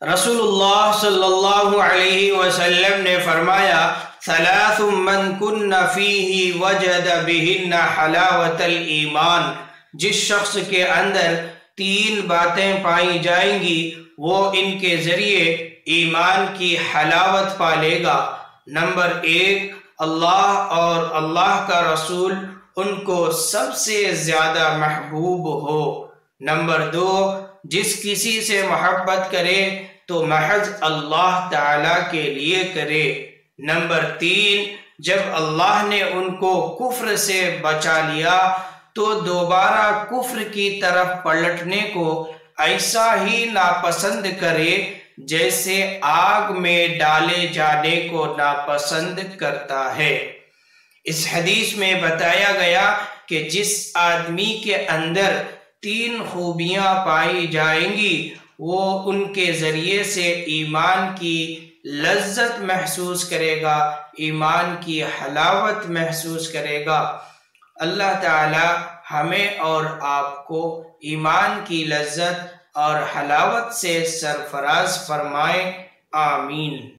رسول اللہ صلی اللہ علیہ وسلم نے فرمایا ثلاث من کن فیہ وجد بہن حلاوت الایمان، جس شخص کے اندر 3 باتیں پائی جائیں گی وہ ان کے ذریعے ایمان کی حلاوت پالے گا۔ نمبر 1، اللہ اور اللہ کا رسول ان کو سب سے زیادہ محبوب ہو۔ نمبر 2، جس کسی سے محبت کرے تو محض اللہ تعالی کے لیے کرے۔ نمبر 3، جب اللہ نے ان کو کفر سے بچا لیا تو دوبارہ کفر کی طرف پلٹنے کو ایسا ہی ناپسند کرے جیسے آگ میں ڈالے جانے کو ناپسند کرتا ہے۔ اس حدیث میں بتایا گیا کہ جس آدمی کے اندر 3 خوبیاں پائی جائیں گی وہ ان کے ذریعے سے ایمان کی لذت محسوس کرے گا، ایمان کی حلاوت محسوس کرے گا۔ اللہ تعالی ہمیں اور آپ کو ایمان کی لذت اور حلاوت سے سرفراز فرمائے، آمین۔